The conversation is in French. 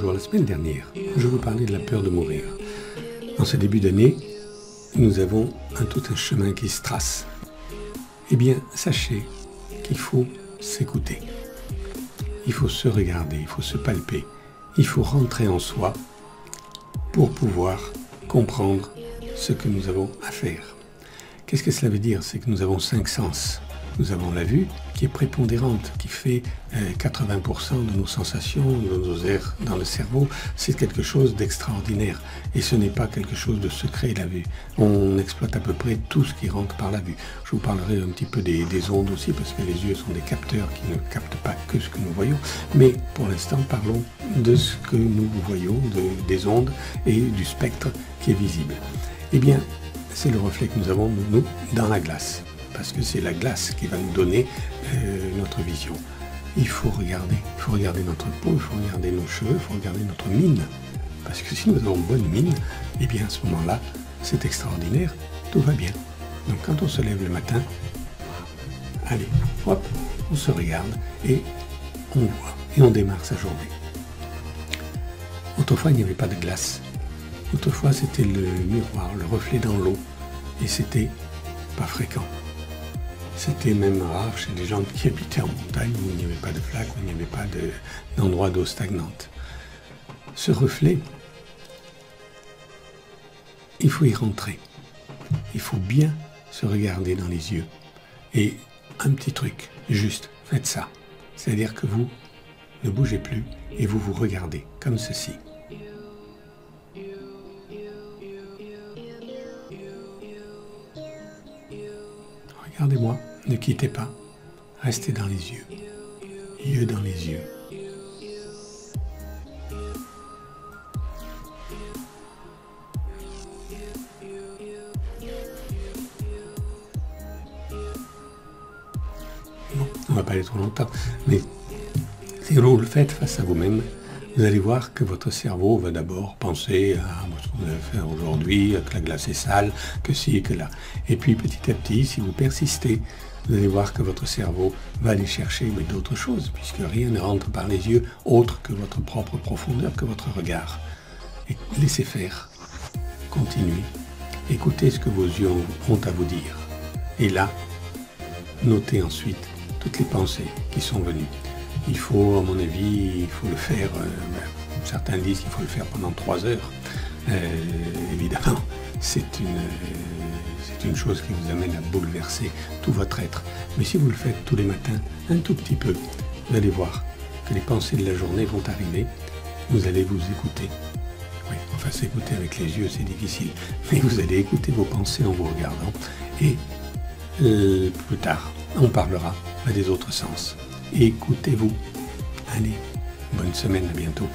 bonjour. La semaine dernière, je vous parlais de la peur de mourir. En ce début d'année, nous avons tout un chemin qui se trace. Eh bien, sachez qu'il faut s'écouter. Il faut se regarder, il faut se palper. Il faut rentrer en soi pour pouvoir comprendre ce que nous avons à faire. Qu'est-ce que cela veut dire? C'est que nous avons 5 sens. Nous avons la vue qui est prépondérante, qui fait 80% de nos sensations, de nos aires dans le cerveau. C'est quelque chose d'extraordinaire. Et ce n'est pas quelque chose de secret, la vue. On exploite à peu près tout ce qui rentre par la vue. Je vous parlerai un petit peu des ondes aussi, parce que les yeux sont des capteurs qui ne captent pas que ce que nous voyons. Mais pour l'instant, parlons de ce que nous voyons, des ondes et du spectre qui est visible. Eh bien, c'est le reflet que nous avons, nous, dans la glace. Parce que c'est la glace qui va nous donner notre vision. Il faut regarder notre peau, il faut regarder nos cheveux, il faut regarder notre mine. Parce que si nous avons bonne mine, eh bien à ce moment-là, c'est extraordinaire, tout va bien. Donc quand on se lève le matin, allez, hop, on se regarde et on voit, et on démarre sa journée. Autrefois, il n'y avait pas de glace. Autrefois, c'était le miroir, le reflet dans l'eau, et c'était pas fréquent. C'était même rare chez les gens qui habitaient en montagne où il n'y avait pas de flaque, où il n'y avait pas d'endroit d'eau stagnante. Ce reflet, il faut y rentrer. Il faut bien se regarder dans les yeux. Et un petit truc, juste, faites ça. C'est-à-dire que vous ne bougez plus et vous vous regardez comme ceci. Regardez-moi, ne quittez pas, restez dans les yeux, yeux dans les yeux. Bon, on ne va pas aller trop longtemps, mais si vous le faites face à vous-même, vous allez voir que votre cerveau va d'abord penser à ce que vous allez faire aujourd'hui, que la glace est sale, que ci, que là. Et puis petit à petit, si vous persistez, vous allez voir que votre cerveau va aller chercher d'autres choses, puisque rien ne rentre par les yeux autre que votre propre profondeur, que votre regard. Et laissez faire, continuez, écoutez ce que vos yeux ont à vous dire. Et là, notez ensuite toutes les pensées qui sont venues. Il faut, à mon avis, il faut le faire, certains disent qu'il faut le faire pendant 3 heures. Évidemment, c'est une chose qui vous amène à bouleverser tout votre être. Mais si vous le faites tous les matins, un tout petit peu, vous allez voir que les pensées de la journée vont arriver. Vous allez vous écouter. Oui, enfin, s'écouter avec les yeux, c'est difficile. Mais vous allez écouter vos pensées en vous regardant. Et plus tard, on parlera des autres sens. Écoutez-vous. Allez, bonne semaine, à bientôt.